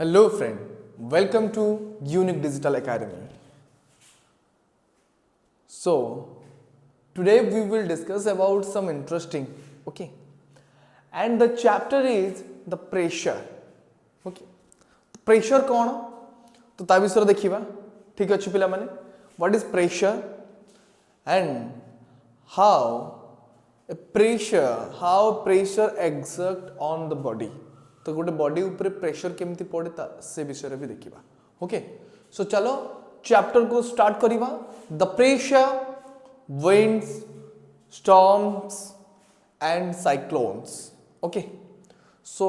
Hello friend, welcome to Unique Digital Academy. So, today we will discuss about some interesting, okay? And the chapter is the pressure. Okay. Pressure कौन? तो ता विषय देखिबा. ठीक अछि पिला माने. What is pressure and how pressure exert on the body. तो गोटे बॉडी ऊपर प्रेशर केमती पड़े ता से विषय भी देखिबा. ओके. सो चलो चैप्टर को स्टार्ट करिबा. The pressure, winds, storms and cyclones. Okay. So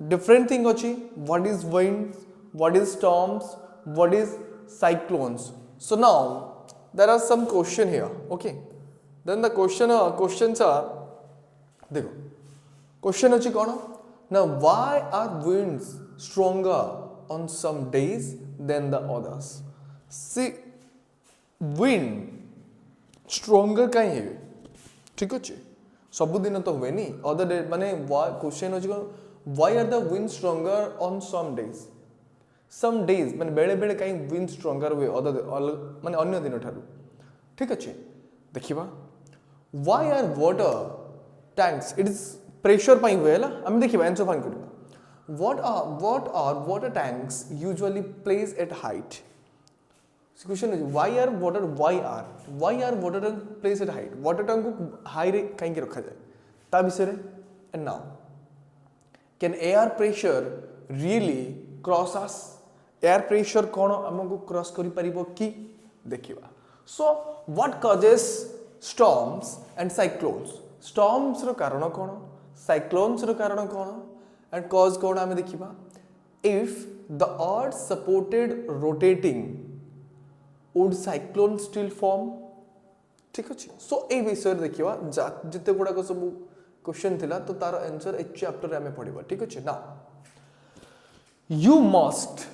different thing achi. What is winds, what is storms, what is cyclones. So now there are some question here. Okay. Then the questions are देखो question achi कौन. Now why are winds stronger on some days than the others? See, wind stronger कहीं है. ठीक अच्छे. सबुदिन तो हुए नहीं. Other day माने question होची कौन. Why are the winds stronger on some days? Some days माने बेले बेले कहीं wind stronger हुए माने अन्य दिन ठारू. ठीक अच्छे. देखिबा. Why are water tanks? It is pressure पाई हुए ला. हम देखिबा आंसर फाइंड करिबा. What are water tanks usually placed at height? Question is why are water tank placed at height? Water tank को high रे कहीं के रखा जाए. ता विषय रे. And now, can air pressure really cross us? Air pressure कौन हमको cross करी परिबो की देखिबा. So what causes storms and cyclones? Storms रो कारण कौन? Cyclones रो कारण कौन? And cause कौन हमें देखिबा. If the earth supported rotating, would cyclone still form? ठीक अछि. So ए विषय देखिबा जिते गुडा को सब क्वेश्चन थिला तो तार आंसर ए चैप्टर रे हमें पढिबा. ठीक अछि. Now you must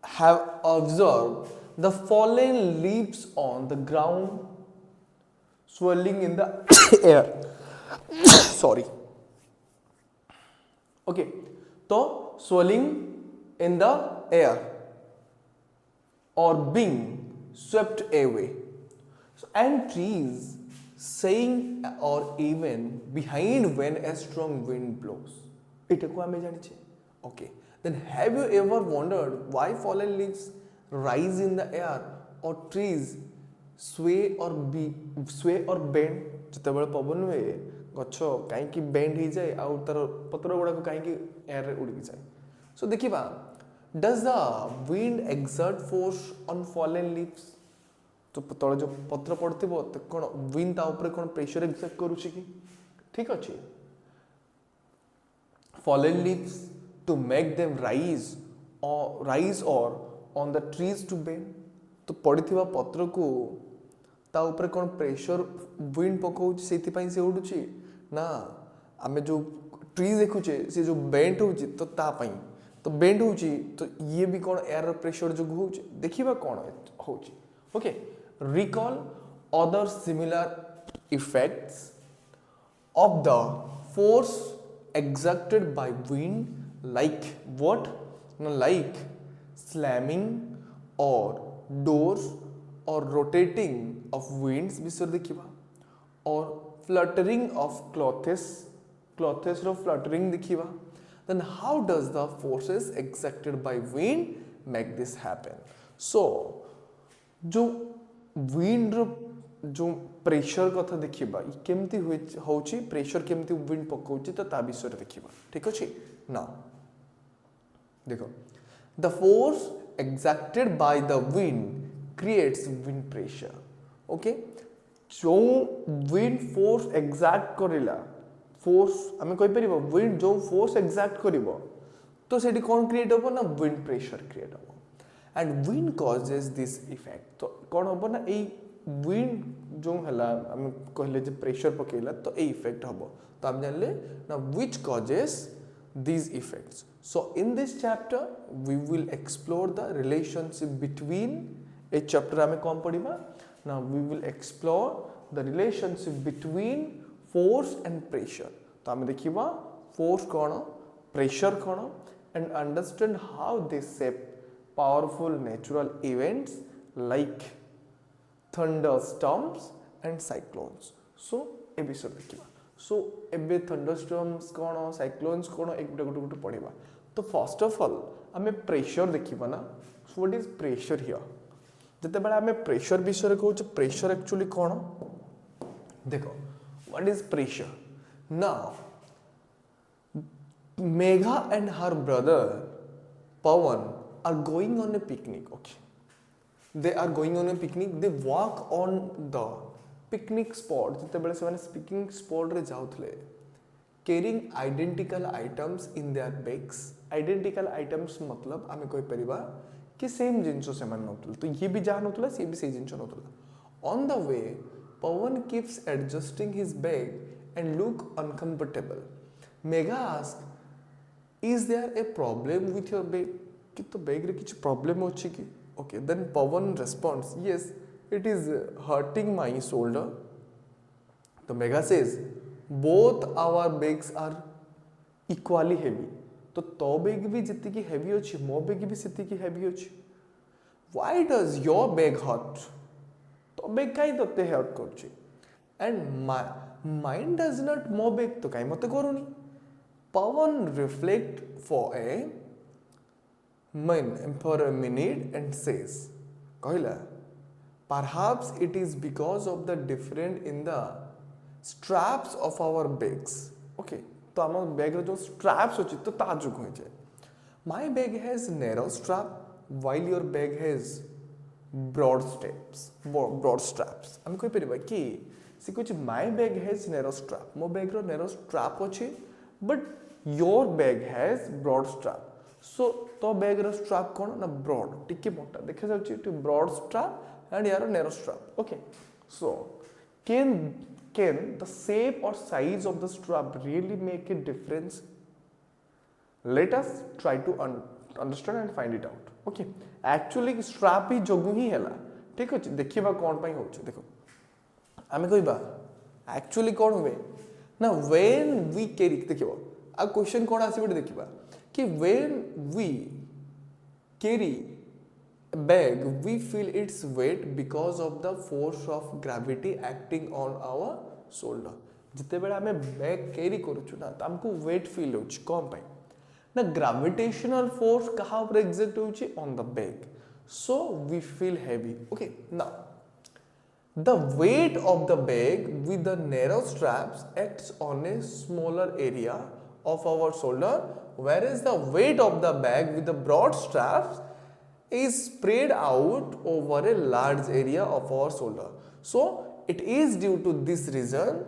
have observed the fallen leaves on the ground swirling in the air. Sorry. Okay, तो swirling in the air or being swept away. So, and trees saying or even behind when a strong wind blows. It को हमें जानी चाहिए. Okay. Then have you ever wondered why fallen leaves rise in the air or trees sway or bend? जितेबाला पवन हुए गछ कहीं bend हो जाए आउ तार पत्र गुड़ा को कहीं एयर रे उड़ी जाए. सो देखिबा. Does the wind exert force on fallen leaves? तो तळे जो पत्र पड़थिबो त कोन विंड ता ऊपर कोन प्रेशर एक्सर्ट करूची की. ठीक अछि. Fallen leaves to make them rise or on the trees to bend. तो पड़िथिबा पत्र को ता ऊपर कोन प्रेशर विंड पकाउची सेति पई से उडुची ना. आमे जो ट्री देखुचे से जो बेंड होची तो ता पई तो बेंड होची तो ये भी कोन एयर प्रेशर जो होची देखिबा कोन होची. Okay. Recall other similar effects of the force exerted by wind like what? No, like slamming or doors or rotating of winds विषय देखिबा. or fluttering of clothes row fluttering देखिबा. Then how does the forces exerted by wind make this happen? So जो wind रो जो pressure कथा देखिबा केमती होची pressure केमती विंड पकाउची तो ता विषय देखिबा. ठीक अछि. नाउ देखो the force exerted by the wind creates wind pressure. Okay. जो विंड फोर्स एक्सर्ट करिला फोर्स हमें कहि परिबो विंड जो फोर्स एक्सर्ट करिवो तो सेठी कोन क्रिएट होबो ना विंड प्रेशर क्रिएट होबो. And wind causes this effect. तो कोन होबो ना ए विंड जो हला हम कहले जे प्रेशर पकेला तो ए इफेक्ट हबो. तो हम जानले ना which causes these effects. So in this chapter we will explore the relationship between a chapter हमें कौन पढ़िबा. Now we will explore the relationship between force and pressure. तो हमें देखिबा force कौन प्रेशर कौन and understand how they shape powerful natural events like thunderstorms and cyclones. So ए विषय देखा. So एबे thunderstorms कौन cyclones कौन एक गोटे पढ़ा. तो फर्स्ट ऑफ ऑल आम प्रेशर देखा ना. So what is pressure here? जिते बड़ा आम प्रेशर विषय कहूँ प्रेशर एक्चुअली कौन देखो what is pressure. Now Megha and her brother Pawan are going on a picnic. Okay, they are going on a picnic. They walk on the picnic spot. जिते बड़े से माने picnic spot रे जाउथले carrying identical items in their bags. Identical items मतलब आमे कोई परिबा कि same जिनसो से मान नोतुल. तो ये भी जहाँ नोतुला से भी से जिनसो नोतुला. On the way, Pawan keeps adjusting his bag and look uncomfortable. Megha asks, "Is there a problem with your bag? कि तो bag रे किछ problem होची कि?" Okay, then Pawan responds, "Yes, it is hurting my shoulder." तो Megha says, "Both our bags are equally heavy." तो bag भी जितनी की heavy होची, मो बैग भी जितनी की heavy होची. Why does your bag hurt? तो बैग काई तोते hurt करची. And mine does not मो बैग तो काई मते करूनी. Pawan reflect for a minute and says, कहला, "Perhaps it is because of the difference in the straps of our bags." Okay, तो आम बैग रो जो straps होची तो ताजुक हो जाए. My bag has narrow strap while your bag has broad straps. हम कोई परिबा कि से कुछ my bag has narrow strap. मो बैग रो narrow strap होची but your bag has broad strap. So तो बैग रो strap कौन ना broad टिके मोटा देखा जाउची to broad strap and यार narrow strap. Okay, so can the shape or size of the strap really make a difference? Let us try to understand and find it out. Okay, actually strap ही जोगु ही हैला. ठीक अछि देखिबा कोन पई होछ. देखो आमे कहबा actually कोन हुए ना when we carry. देखिबो आ क्वेश्चन कोन आसी बड देखिबा कि when we carry a bag we feel its weight because of the force of gravity acting on our shoulder. जिते बेला हमें बैग कैरी करूछु ना त हमको वेट फील होछ कम पाई ना ग्रेविटेशनल फोर्स कहा ऊपर एग्जैक्ट होछ on the bag. So we feel heavy. Okay, now the weight of the bag with the narrow straps acts on a smaller area of our shoulder, whereas the weight of the bag with the broad straps is spread out over a large area of our shoulder. So it is due to this reason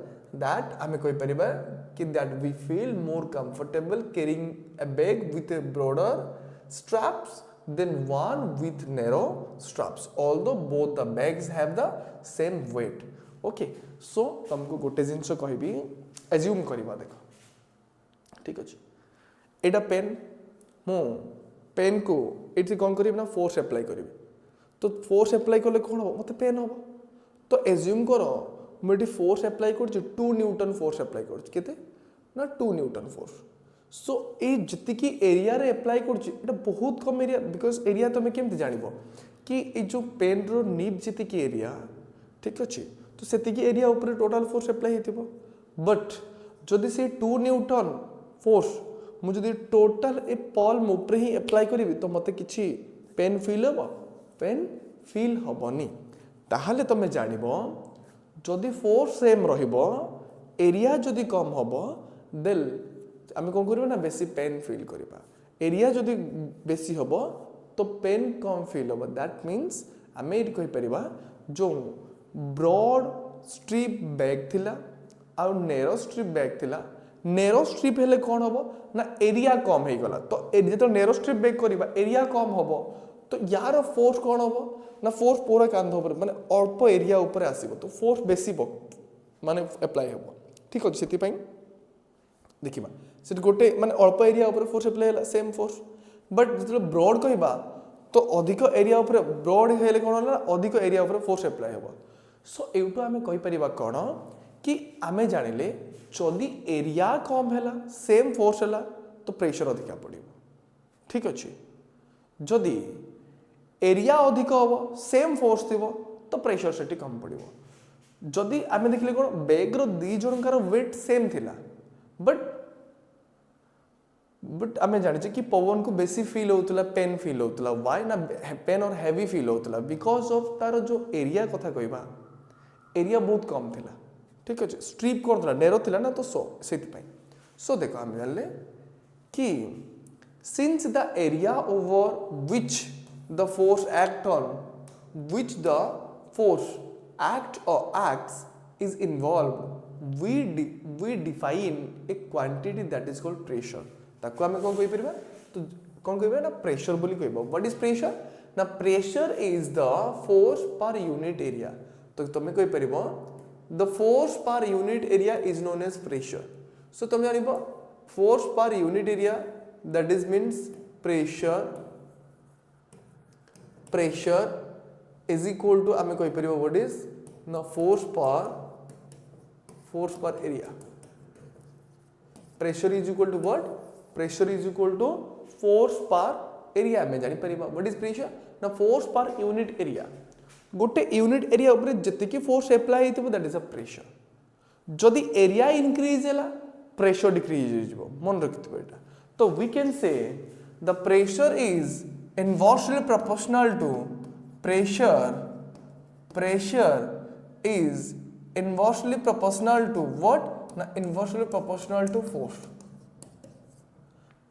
that आमे कोई परिबा कि that we feel more comfortable carrying a bag with a broader straps than one with narrow straps, although both the bags have the same weight. Okay, so तुमको गोटे जिंस कहबी assume करिबा. देखो ठीक अच्छे एटा पेन मो पेन को ये कौन करी ना फोर्स अप्लाई करी. तो फोर्स अप्लाई कले कौन हम मत पेन हम. तो एज्यूम कर मुझे फोर्स अप्लाई कर 2 न्यूटन फोर्स अप्लाई कर ना 2 न्यूटन फोर्स. सो ये जी एरिया रे अप्लाई कर बहुत कम एरिया बिकज एरिया तुम केमती जान कि ये जो पेन रो नीब जी एरिया ठीक अच्छे तो से एरिया उपर टोटाल फोर्स अप्लाई हो. बट जदि से 2 न्यूटन फोर्स मुझे टोटाल ए पल्म ऊपर ही अप्लाई करी तो मत किसी पेन फील हम पेन फील हेनी. ताहले तुम जान जदि फोर्स सेम एरिया जदि कम हम देन आम कौन कर ना बेसी पेन फील करवा. एरिया जदि बेसी हम तो पेन कम फील हम. दैट मीन्स आम ये कहीपर जो ब्रॉड स्ट्रिप बैग थिला आ नैरो स्ट्रिप बैग थिला. नेरो स्ट्रिप हेले कौन हम ना एरिया कम हो गला. तो जो नेरो स्ट्रिप बैग करवा एरिया कम हम तो यार फोर्स कौन हम ना फोर्स पूरा कांध ऊपर माने अल्प एरिया ऊपर आसीबो तो फोर्स बेसी माने अप्लाई हम. ठीक अच्छे से देखा से गोटे माने अल्प एरिया ऊपर फोर्स अप्लाई है सेम फोर्स. बट जो ब्रॉड कहबा तो अधिक एरिया ऊपर ब्रॉड हेले कौन है अधिक एरिया ऊपर फोर्स अप्लाई हम. सो एटू आम कहीपर कौन कि आमे जानिले जदि एरिया कम है सेम फोर्स है तो प्रेशर अधिका पड़ो. ठीक अच्छे जदि एरिया अधिक हम सेम फोर्स थी तो प्रेशर से कम पड़ो जदि आम देखिले कौन बैग दी जनकार वेट सेम थिला बट आम जाने कि पवन को बेसी फील होता पेन फील होता व्हाई ना पेन और हेवी फील होता बिकॉज ऑफ तार जो एरिया कथा कहबा एरिया बहुत कम थिला ठीक अच्छे स्ट्रिप कर नेरो थिला ना तो से देखो आम जानले कि since the area over which the force act on which the force act or acts is involved we define a quantity that is called pressure ताको हमें कौन कहि परबा तो कौन कहबा ना प्रेशर बोली कहबा व्हाट इज प्रेशर ना pressure is the force per unit area तो तुम कहि परबो the force per unit area is known as pressure so तुम जानिबो force per unit area that is means pressure is equal to आमे कहि परिबो what is ना force per area pressure is equal to what pressure is equal to force per area आमे जानि परिबा what is pressure ना force per unit area गोटे unit area ऊपर जति की फोर्स अप्लाई हेतिबो दैट इज अ प्रेशर जदि एरिया इंक्रीज हैला प्रेशर डिक्रीज हो जिवो मन रखिथिबो एटा तो we can say the pressure is inversely proportional to pressure is inversely proportional to what na inversely proportional to force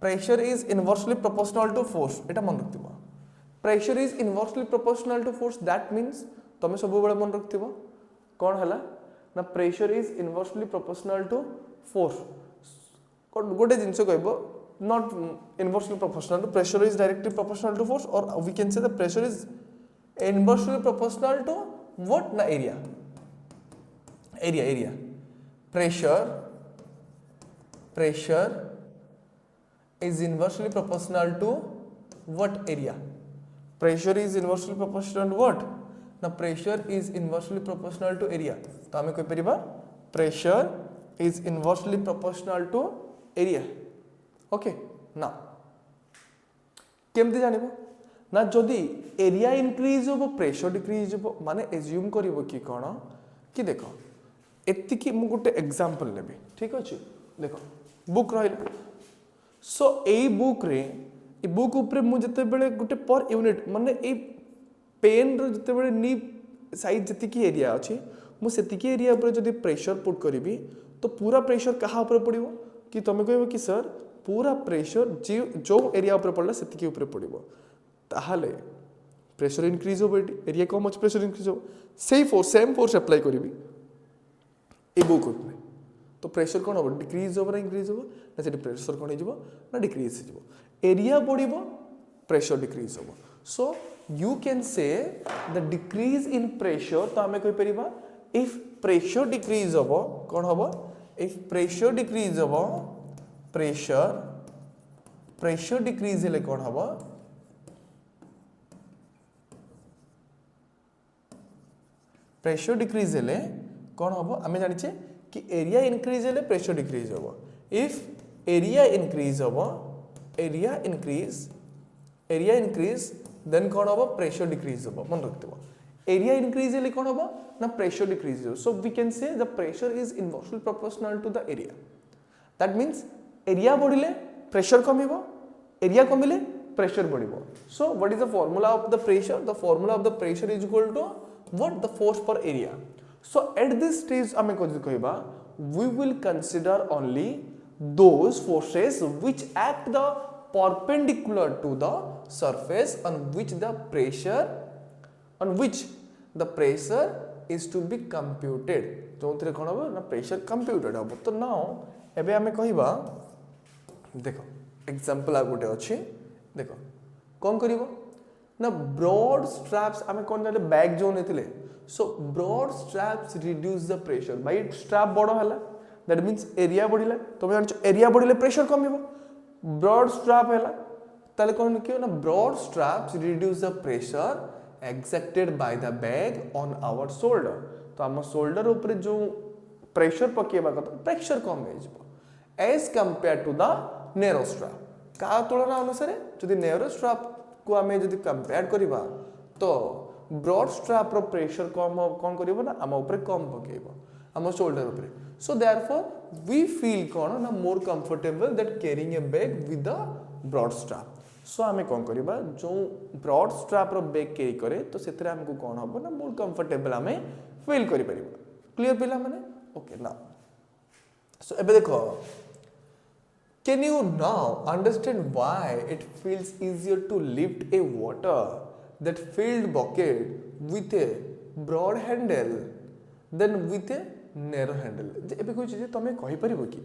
pressure is inversely proportional to force eta मन रखथिबो pressure is inversely proportional to force that means तमे सब बेले मन रखथिबो कोन हला ना pressure is inversely proportional to force गोटे जिंस कहबो not inversely proportional to pressure is directly proportional to force or we can say the pressure is inversely proportional to what na area pressure is inversely proportional to what area pressure is inversely proportional to what na pressure is inversely proportional to area तो आमे कहि परिबा pressure is inversely proportional to area okay ना केमती जानिबो ना जदि area increase हो pressure decrease हो माने एज्यूम करिवो कि कोन कि देखो एति कि मु गोटे एग्जांपल लेबे ठीक अछि देखो बुक रहइला सो एई बुक रे ए बुक ऊपर मु जते बेले गोटे पर यूनिट माने ए पेन रो जते बेले नी साइज जति की एरिया अछि मु सेति की एरिया ऊपर जदि प्रेशर पुट करिवि तो पूरा प्रेशर कहा ऊपर पड़िबो कि तमे कहबो कि सर पूरा प्रेशर जो एरिया ऊपर पड़ला सेति के ऊपर पड़िबो ताहाले प्रेशर इंक्रीज हो एरिया कम अच्छे प्रेशर इंक्रीज हो सेम फोर्स अप्लाई करी ए बुक ऊपर तो प्रेशर कौन हो डिक्रीज हो ना इंक्रीज हो ना से प्रेशर कौन हो ना डिक्रीज हो एरिया बढ़िबो प्रेशर डिक्रीज हो so you can say the decrease in pressure तो आमे कहि परिबा इफ प्रेशर डिक्रीज हो कौन हो इफ प्रेशर डिक्रीज हो प्रेशर डिक्रीज हेले कौन हबो प्रेशर डिक्रीज हेले कौन हबो आमे जानि छे कि एरिया इंक्रीज हेले प्रेशर डिक्रीज हबो इफ एरिया इंक्रीज देन कौन हबो प्रेशर डिक्रीज हबो मन रखतबो एरिया इंक्रीज हेले कौन हबो ना प्रेशर डिक्रीज हो so we can say the pressure is inversely proportional to the area that means area बढ़िले प्रेशर कमिबो एरिया कमिले प्रेशर बढ़िबो so what is the formula of the pressure is equal to what the force per area so at this stage आमे कहबा we will consider only those forces which act the perpendicular to the surface on which the pressure is to be computed जोंतरे कोन हो ना pressure computed हो तो now एबे आमे कहबा देखो एग्जांपल आ गोटे अछि देखो कोन करिवो ना ब्रॉड स्ट्रैप्स आमे कोन जाले बैग जो नेथिले so broad straps reduce the pressure by strap बडो हला दैट मींस एरिया बढ़िला तुम जान एरिया बढ़िले प्रेशर कमिबो ब्रॉड स्ट्रैप हला ताले कोन कियो ना broad straps reduce the pressure exerted by the bag on our shoulder तो हम शोल्डर ऊपर जो प्रेशर पकेबा कत प्रेशर कम हो जिवो as compare to the narrow strap का तुलना अनुसार जदि नैरो स्ट्रैप को आम जदि कंपेयर करवा तो ब्रॉड स्ट्रैप रो प्रेशर कम कौन करिवो ना आम ऊपर कम पकेइबो आम शोल्डर ऊपर सो देयरफॉर वी फील कौन ना more comfortable that carrying a bag with the broad strap so आम कौन करवा जो ब्रॉड स्ट्रैप रो बैग कैरी करे तो सेतरे हमको कौन हबो ना मोर कंफर्टेबल आम फील करि परिबो क्लियर पिला माने ओके ना सो एबे देखो can you now understand why it feels easier to lift a water that filled bucket with a broad handle than with a narrow handle जे एबे कोइ जे तमे कहि परिबो कि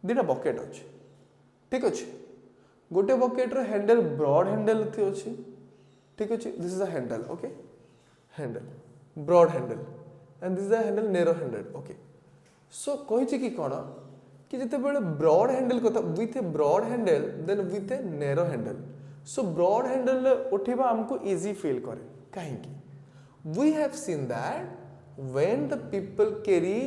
दिटा बकेट अछि ठीक अछि गोटे बकेट रो हैंडल ब्रॉड हैंडल थि अछि ठीक अछि this is a handle okay handle broad handle and this is a handle narrow handle okay so कहि छी कि कोन कि जिते बेले ब्रॉड हैंडल कथा with a broad handle then with a narrow handle so broad handle उठिबा हमको इजी फील करे काहे कि we have seen that when the people carry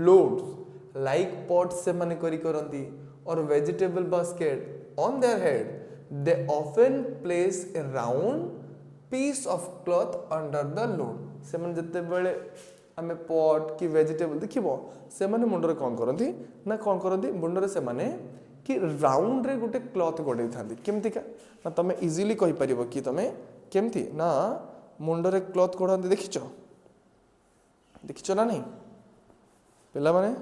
loads like pots से माने करी करंती और vegetable basket on their head they often place a round piece of cloth under the load से माने जते बेले आमे पॉट कि वेजिटेबल देखिबो से माने मुंडरे कोन करंती ना कोन करंती मुंडरे से माने कि राउंड रे गोटे क्लॉथ गोडे थांती केमति का ना तमे इजीली कहि परिबो कि तमे केमति ना मुंडरे क्लॉथ कोडंती देखिचो ना नहीं पिला माने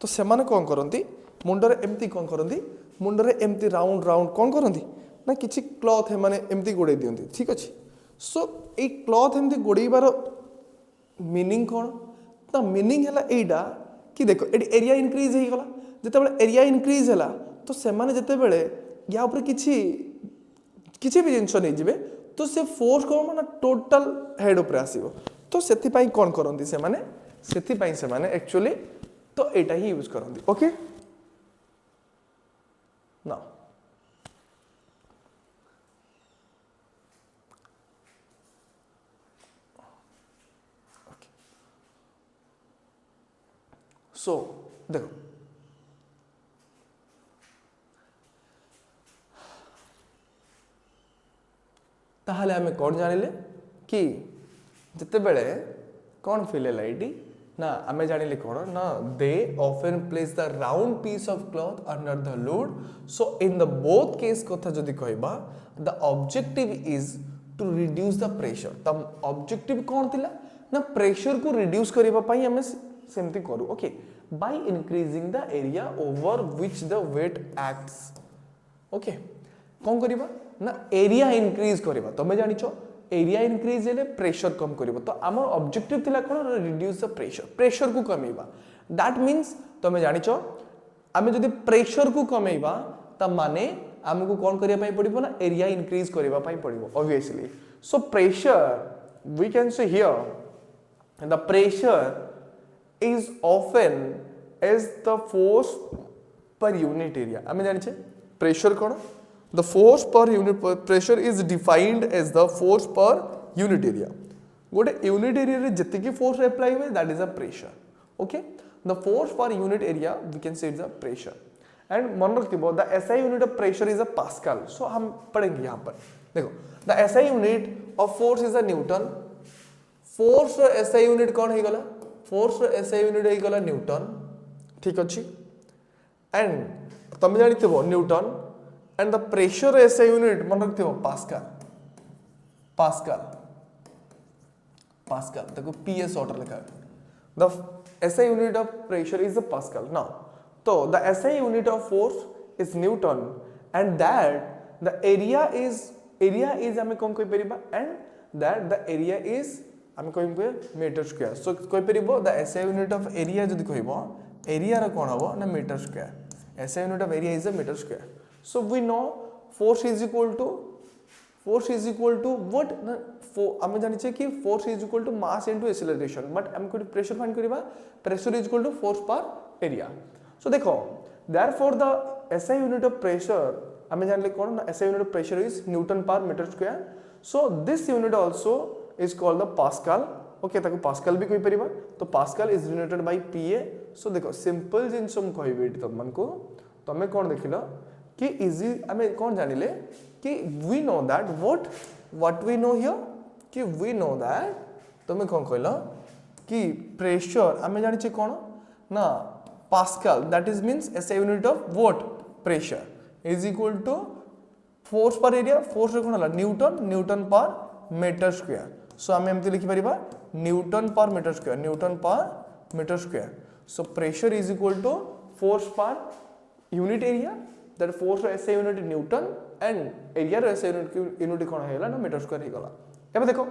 तो से माने कोन करंती मुंडरे एमति कोन करंती मुंडरे एमति राउंड राउंड कोन करंती ना किछि क्लॉथ है माने एमति गोडे दियंती ठीक अछि सो ए क्लॉथ एमति गोडीबार मीनिंग कौन तो मीनिंग है एटा कि देखो एटी एरिया इंक्रीज हो गला जते बेले एरिया इंक्रीज हैला तो से माने जते बेले या ऊपर किछि भी जिंस नै जिवे तो से फोर्स को माने टोटल हेड ऊपर आसीबो तो सेति पई कोन करंती से माने सेति पई से माने एक्चुअली तो एटा ही यूज करंती ओके ना सो देखो ताहले हमें कौन जानिले कि जिते बेले कौन फील है एटी ना आमे जानिले कौन ना they often place the round piece of cloth under the load so in the both case कथा जदि कहबा the objective is to reduce the pressure तम ऑब्जेक्टिव कौन थिला ना प्रेशर को रिड्यूस करबा पई हमें सेमती करू okay by increasing the area over which the weight acts okay कौन करिबा ना एरिया इंक्रीज करिबा तमे जानिछो एरिया इंक्रीज हेले प्रेशर कम करिबो तो हमर ऑब्जेक्टिव थिला कोन रिड्यूस द प्रेशर को कमेबा दैट मींस तमे जानिछो आमे जदि प्रेशर को कमेबा त माने हमको कौन करिया पई पड़िबो ना एरिया इंक्रीज करिबा पई पड़िबो obviously so pressure we can say here the pressure is often as the force per unit area हमें जानिछे प्रेशर कोन the force per unit pressure is defined as the force per unit area गोटे unit area रे जति की force apply हुए that is a pressure okay the force per unit area we can say it's a pressure and मन रखिबो the SI unit of pressure is a pascal so हम पढ़ेंगे यहां पर देखो the SI unit of force is a newton force SI unit कौन हे गला फोर्स एसआई यूनिट हे गला न्यूटन ठीक अछि एंड तुम जानिथिबो newton and the pressure SI unit मन रखिथिबो पास्कल पास्कल पास्कल देखो पीएस ऑर्डर लिखा है the SI unit of pressure is the pascal now तो the SI unit of force is newton and that the area is हमें कौन कोइ परिबा and that the area is हम कहिम पे मीटर स्क्वायर सो कोइ परिबो the SI unit of area जदि कहिबो एरिया रा कोन हबो ना metre square SI unit of area is a metre square so we know force is equal to what हमें जानि छै कि force is equal to mass into acceleration but हम को प्रेशर फाइंड करबा pressure is equal to force per area so देखो therefore the SI unit of pressure हमें जानले कोन ना SI unit of pressure is newton per metre square so this unit also is called the Pascal okay ताको Pascal भी कोई परिबा तो Pascal is denoted by PA so देखो simple जिंस हम कहबे तम मन को तमे कोन देखिलो कि इजी आमे कौन जानिले कि we know that what we know here कि वी नो दैट तुम कौन कहल कि प्रेशर आमे जानिचे कौन ना pascal that is means SI unit of what pressure is equal to force per area force कौन है newton per metre square so आम एमती लिखिपर newton per metre square so pressure is equal to force per unit area that force SI unit newton and area SI unit कौन है ना metre square हो गला। एबे देखो